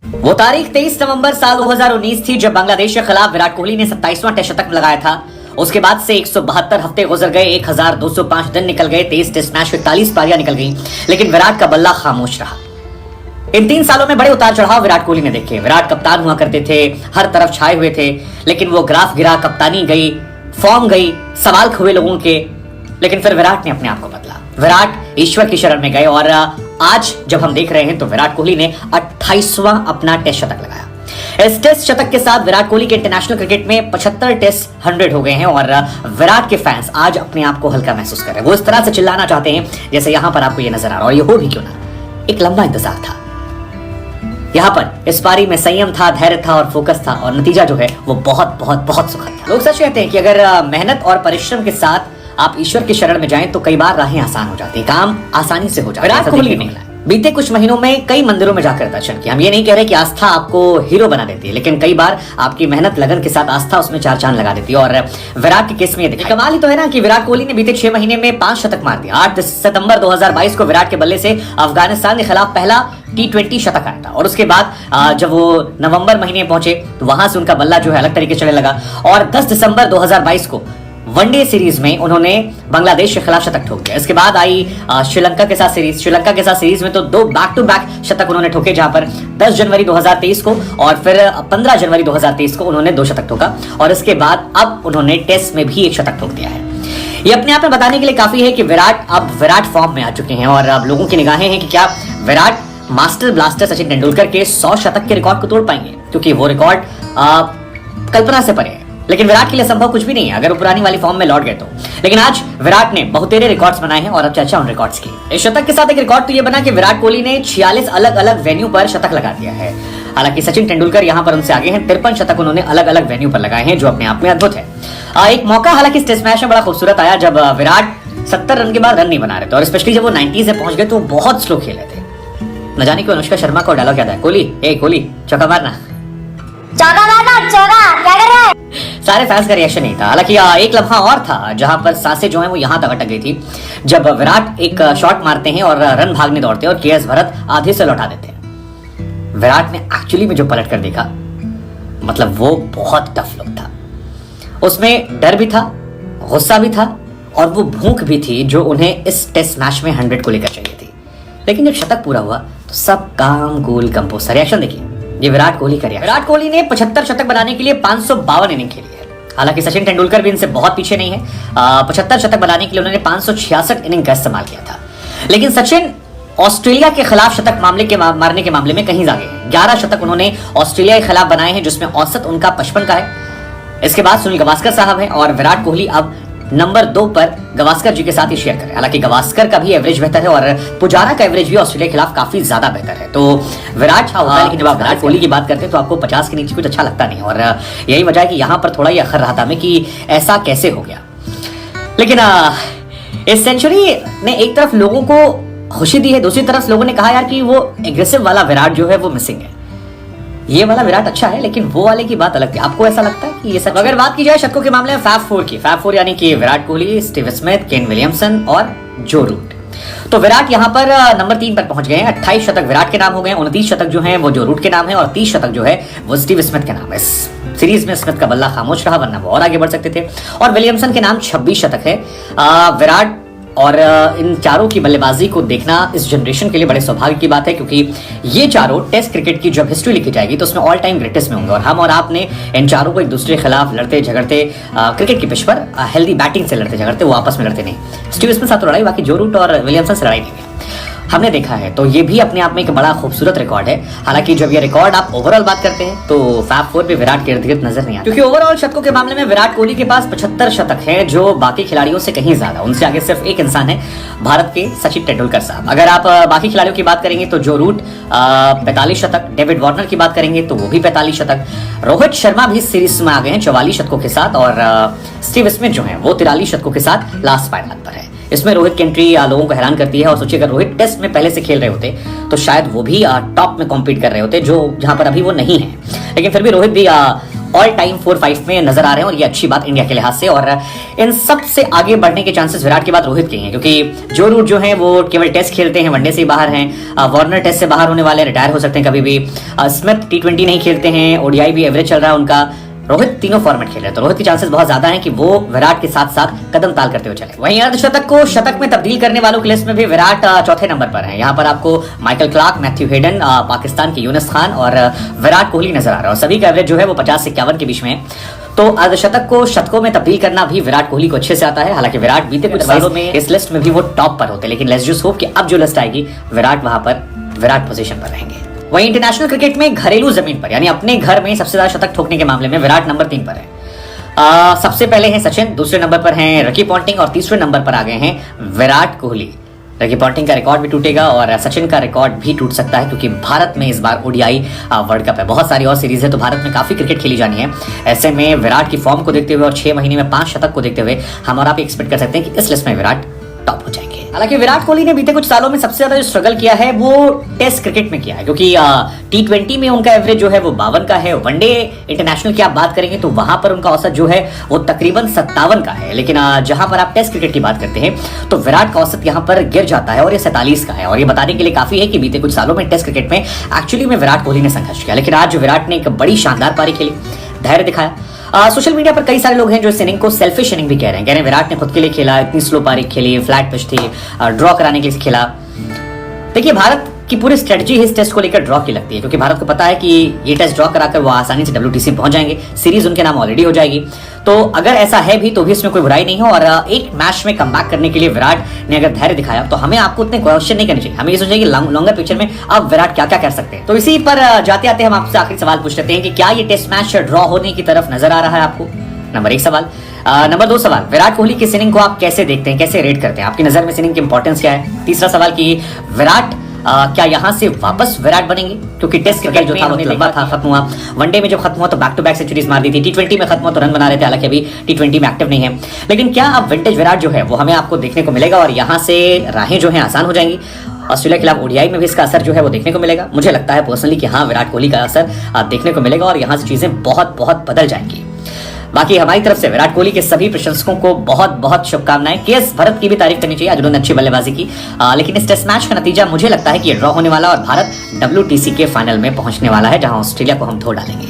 वो तारीख 23 नवंबर साल 2019 थी जब बांग्लादेश के खिलाफ विराट कोहली ने 27वां टेस्ट शतक लगाया था। उसके बाद से 172 हफ्ते गुजर गए, 1205 दिन निकल गए, 23 टेस्ट मैच, 41 पारियां निकल गई, लेकिन विराट का बल्ला खामोश रहा। इन 3 सालों में बड़े उतार चढ़ाव विराट कोहली ने देखे। विराट कप्तान हुआ करते थे, हर तरफ छाए हुए थे, लेकिन वो ग्राफ गिरा, कप्तानी गई, फॉर्म गई, सवाल हुए लोगों के, लेकिन फिर विराट ने अपने आप को बदला। विराट ईश्वर की शरण में गए और आज जब हम देख रहे हैं तो विराट कोहली ने 28वां अपना टेस्ट शतक लगाया। इस टेस्ट शतक के साथ विराट कोहली के इंटरनेशनल क्रिकेट में 75 टेस्ट 100 हो गए हैं और विराट के फैंस आज अपने आप को हल्का महसूस कर रहे हैं। वो इस तरह से चिल्लाना चाहते हैं जैसे यहां पर आपको ये नजर आ रहा है, और ये हो भी क्यों ना, एक लंबा इंतजार था। यहां पर इस पारी में संयम था, धैर्य था और फोकस था, और नतीजा जो है वो बहुत बहुत बहुत सुखद था। लोग सच कहते हैं कि अगर मेहनत और परिश्रम के साथ आप ईश्वर की शरण में जाएं तो कई बार राहें आसान हो जाती हैं, काम आसानी से हो जाता है। विराट कोहली ने बीते कुछ महीनों में कई मंदिरों में जाकर दर्शन किया। हम ये नहीं कह रहे कि आस्था आपको हीरो बना देती है, लेकिन कई बार आपकी मेहनत लगन के साथ आस्था उसमें 4 चांद लगा देती है, और विराट के केस में ये कमाल ही तो है ना कि विराट कोहली ने बीते 6 महीने में 5 शतक मार दिया। 8 सितंबर 2022 को विराट के बल्ले से अफगानिस्तान के खिलाफ पहला T20 शतक आया था, और उसके बाद जब वो नवंबर महीने पहुंचे तो वहां से उनका बल्ला जो है अलग तरीके से चलने लगा, और 10 दिसंबर 2022 को वनडे सीरीज में उन्होंने बांग्लादेश के खिलाफ शतक ठोक दिया। इसके बाद आई श्रीलंका के साथ सीरीज में तो 2 बैक टू बैक शतक उन्होंने ठोके, जहां पर 10 जनवरी 2023 को और फिर 15 जनवरी 2023 को उन्होंने 2 शतक ठोका, और इसके बाद अब उन्होंने टेस्ट में भी 1 शतक ठोक दिया है। ये अपने आप में बताने के लिए काफी है कि विराट फॉर्म में आ चुके हैं, और अब लोगों की निगाहें हैं कि क्या विराट मास्टर ब्लास्टर सचिन तेंदुलकर के 100 शतक के रिकॉर्ड को तोड़ पाएंगे, क्योंकि वो रिकॉर्ड कल्पना से परे है। लेकिन विराट के लिए संभव कुछ भी नहीं है अगर वो पुरानी वाली फॉर्म में लौट गए तो। लेकिन आज विराट ने बहुतेरे रिकॉर्ड्स बनाए हैं, और अब चर्चा उन रिकॉर्ड्स की। इस शतक के साथ एक रिकॉर्ड तो ये बना कि विराट कोहली ने 46 अलग अलग वेन्यू पर शतक लगा दिया है। हालांकि सचिन तेंदुलकर यहां पर उनसे आगे हैं, 53 शतक उन्होंने अलग अलग वेन्यू पर लगाए हैं, जो अपने आप में अद्भुत है। एक मौका हालांकि इस टेस्ट मैच में बड़ा खूबसूरत आया जब विराट 70 रन के बाद रन नहीं बना रहे थे, और स्पेशली जब वो 90 से पहुंच गए तो बहुत स्लो खेले थे। न जाने क्यों अनुष्का शर्मा को डायलॉग याद है, कोहली चौका मारना, चौका क्या कर रहा है? सारे फैंस का रिएक्शन नहीं था। हालांकि एक लम्हा और था जहां पर सांसें जो हैं वो यहां तक अटक गई थी, जब विराट एक शॉट मारते हैं और रन भागने दौड़ते हैं और केएस भरत आधे से लौटा देते हैं। विराट ने एक्चुअली में जो पलट कर देखा, मतलब वो बहुत टफ लुक था। उसमें डर भी था, गुस्सा भी था, और वो भूख भी थी जो उन्हें इस टेस्ट मैच में 100 को लेकर चाहिए थी। लेकिन जब शतक पूरा हुआ तो सब काम कूल कंपोज। रिएक्शन देखिए, ये विराट कोहली का रिएक्शन। विराट कोहली ने 75 शतक बनाने के लिए 552 इनिंग खेली है। हालांकि सचिन तेंदुलकर भी इनसे बहुत पीछे नहीं है। 75 शतक बनाने के लिए उन्होंने 566 इनिंग का इस्तेमाल किया था। लेकिन सचिन ऑस्ट्रेलिया के खिलाफ शतक मारने के मामले में कहीं आगे हैं। 11 शतक उन्होंने ऑस्ट्रेलिया के खिलाफ बनाए हैं, जिसमें औसत उनका 55 का है। इसके बाद सुनील गावस्कर साहब हैं, और विराट कोहली अब नंबर 2 पर गावस्कर जी के साथ ही शेयर करें। हालांकि गावस्कर का भी एवरेज बेहतर है, और पुजारा का एवरेज भी ऑस्ट्रेलिया के खिलाफ काफी ज्यादा बेहतर है। तो विराट होता है, लेकिन जब आप विराट कोहली की बात करते हैं तो आपको 50 के नीचे कुछ अच्छा लगता नहीं, और यही वजह है कि यहां पर थोड़ा ये अखर रहा था मैं कि ऐसा कैसे हो गया। लेकिन इस सेंचुरी ने एक तरफ लोगों को खुशी दी है, दूसरी तरफ लोगों ने कहा यार कि वो एग्रेसिव वाला विराट जो है वो मिसिंग है। ये वाला विराट अच्छा है, लेकिन वो वाले की बात अलग थी। आपको ऐसा लगता है कि ये सब? अगर बात की जाए शतकों के मामले में फैब 4 की, फैब 4 यानी कि Virat Kohli, Steve Smith, Kane Williamson और जो रूट, तो विराट यहां पर नंबर 3 पर पहुंच गए हैं। 28 शतक विराट के नाम हो गए, 29 शतक जो हैं वो जो रूट के नाम है, और 30 शतक जो है वो स्टीव स्मिथ के नाम है। इस सीरीज में स्मिथ का बल्ला खामोश रहा, वरना वो और आगे बढ़ सकते थे। और विलियमसन के नाम 26 शतक है। विराट और इन चारों की बल्लेबाजी को देखना इस जनरेशन के लिए बड़े सौभाग्य की बात है, क्योंकि ये चारों टेस्ट क्रिकेट की जब हिस्ट्री लिखी जाएगी तो उसमें ऑल टाइम ग्रेटेस्ट में होंगे, और हम और आपने इन चारों को एक दूसरे के खिलाफ लड़ते झगड़ते क्रिकेट की पिच पर हेल्दी बैटिंग से लड़ते झगड़ते, वो आपस में लड़ते नहीं। स्टीव स्मिथ साथ तो लड़ाई, बाकी जो रूट और विलियमसन से लड़ाई नहीं है, हमने देखा है। तो ये भी अपने आप में एक बड़ा खूबसूरत रिकॉर्ड है। हालांकि जब ये रिकॉर्ड आप ओवरऑल बात करते हैं तो फैब 4 पे विराट के इर्द गिर्द नजर नहीं आता, क्योंकि ओवरऑल शतकों के मामले में विराट कोहली के पास 75 शतक हैं, जो बाकी खिलाड़ियों से कहीं ज्यादा। उनसे आगे सिर्फ एक इंसान है, भारत के सचिन तेंदुलकर साहब। अगर आप बाकी खिलाड़ियों की बात करेंगे तो जो रूट 45 शतक, डेविड वार्नर की बात करेंगे तो वो भी 45 शतक, रोहित शर्मा भी सीरीज में आ गए हैं 44 शतकों के साथ, और स्टीव स्मिथ जो है वो 43 शतकों के साथ लास्ट फाइनल पर है। इसमें रोहित की एंट्री लोगों को हैरान करती है, और सोचिए अगर रोहित टेस्ट में पहले से खेल रहे होते तो शायद वो भी टॉप में कॉम्पीट कर रहे होते, जो जहां पर अभी वो नहीं है। लेकिन फिर भी रोहित भी ऑल टाइम 4-5 में नजर आ रहे हैं और ये अच्छी बात इंडिया के लिहाज से। और इन सबसे आगे बढ़ने के चांसेस विराट के बाद रोहित के हैं, क्योंकि जो रूट जो है वो केवल टेस्ट खेलते हैं, वनडे से बाहर हैं। वार्नर टेस्ट से बाहर होने वाले, रिटायर हो सकते हैं कभी भी। स्मिथ T20 नहीं खेलते हैं, ओडीआई भी एवरेज चल रहा है उनका। रोहित तीनों फॉर्मेट खेल रहे हैं, तो रोहित के चांसेस बहुत ज्यादा हैं कि वो विराट के साथ साथ कदम ताल करते हुए चले। वहीं अर्धशतक को शतक में तब्दील करने वालों की लिस्ट में भी विराट चौथे नंबर पर है। यहाँ पर आपको Michael Clarke, Matthew Hayden, Pakistan के यूनुस खान और विराट कोहली नजर आ रहा है, और सभी का एवरेज जो है वो 50 से 51 के बीच में है। तो अर्धशतक को शतकों में तब्दील करना भी विराट कोहली को अच्छे से आता है। हालांकि विराट बीते कुछ सालों में इस लिस्ट में भी वो टॉप पर होते, लेकिन लेट्स जस्ट होप कि अब जो लिस्ट आएगी विराट वहां पर विराट पोजीशन पर रहेंगे। वहीं इंटरनेशनल क्रिकेट में घरेलू जमीन पर यानी अपने घर में सबसे ज्यादा शतक ठोकने के मामले में विराट नंबर 3 पर है। सबसे पहले हैं सचिन, दूसरे नंबर पर हैं रकी पॉन्टिंग और तीसरे नंबर पर आ गए हैं विराट कोहली। रकी पॉन्टिंग का रिकॉर्ड भी टूटेगा और सचिन का रिकॉर्ड भी टूट सकता है, क्योंकि भारत में इस बार ओडीआई वर्ल्ड कप है, बहुत सारी और सीरीज है, तो भारत में काफी क्रिकेट खेली जानी है। ऐसे में विराट की फॉर्म को देखते हुए और 6 महीने में 5 शतक को देखते हुए हम और आप एक्सपेक्ट कर सकते हैं कि इस लिस्ट में विराट टॉप हो जाएंगे। हालांकि विराट कोहली ने बीते कुछ सालों में सबसे ज्यादा जो स्ट्रगल किया है वो टेस्ट क्रिकेट में किया है, क्योंकि T20 में उनका एवरेज जो है वो 52 का है। वनडे इंटरनेशनल की आप बात करेंगे तो वहां पर उनका औसत जो है वो तकरीबन 57 का है, लेकिन जहां पर आप टेस्ट क्रिकेट की बात करते हैं तो विराट का औसत यहां पर गिर जाता है और ये 47 का है। और ये बताने के लिए काफी है कि बीते कुछ सालों में टेस्ट क्रिकेट में एक्चुअली में विराट कोहली ने संघर्ष किया, लेकिन आज विराट ने एक बड़ी शानदार पारी खेली, धैर्य दिखाया। सोशल मीडिया पर कई सारे लोग हैं जो इस इनिंग को सेल्फिश इनिंग भी कह रहे हैं, विराट ने खुद के लिए खेला, इतनी स्लो पारी खेली, फ्लैट पिच थी, ड्रॉ कराने के लिए खेला। देखिए, भारत की पूरी स्ट्रेटजी इस टेस्ट को लेकर ड्रॉ की लगती है, क्योंकि भारत को पता है कि ये टेस्ट ड्रॉ कराकर वो आसानी से WTC पहुंच जाएंगे, सीरीज उनके नाम ऑलरेडी हो जाएगी। तो अगर ऐसा है भी तो भी इसमें कोई बुराई नहीं हो, और एक मैच में कमबैक करने के लिए विराट ने अगर धैर्य दिखाया तो हमें आपको उतने क्वेश्चन नहीं करने चाहिए। हमें ये सोचना चाहिए कि लॉन्गर पिक्चर में अब विराट क्या क्या कर सकते हैं। तो इसी पर जाते आते हम आपसे आखिरी सवाल पूछ लेते हैं कि क्या ये टेस्ट मैच ड्रॉ होने की तरफ नजर आ रहा है आपको? नंबर 1 सवाल। नंबर 2 सवाल, विराट कोहली की इनिंग को आप कैसे देखते हैं, कैसे रेट करते हैं, आपकी नजर में इनिंग की इंपॉर्टेंस क्या है? तीसरा सवाल कि विराट क्या यहां से वापस विराट बनेंगे, क्योंकि टेस्ट क्रिकेट जो था लंबा था, खत्म हुआ। वनडे में जब खत्म हुआ तो बैक टू बैक सेंचुरीज मार दी थी, T20 में खत्म हुआ तो रन बना रहे थे, हालांकि अभी T20 में एक्टिव नहीं है। लेकिन क्या अब विंटेज विराट जो है वो हमें आपको देखने को मिलेगा और यहां से राहें जो है आसान हो जाएंगी? ऑस्ट्रेलिया के खिलाफ ओडीआई में भी इसका असर जो है वो देखने को मिलेगा। मुझे लगता है पर्सनली कि हाँ, विराट कोहली का असर देखने को मिलेगा और यहाँ से चीजें बहुत बहुत बदल जाएंगी। बाकी हमारी तरफ से विराट कोहली के सभी प्रशंसकों को बहुत बहुत शुभकामनाएं। केएस भरत की भी तारीफ करनी चाहिए, आज उन्होंने अच्छी बल्लेबाजी की, लेकिन इस टेस्ट मैच का नतीजा मुझे लगता है कि ये ड्रॉ होने वाला और भारत WTC के फाइनल में पहुंचने वाला है, जहां ऑस्ट्रेलिया को हम धो डालेंगे।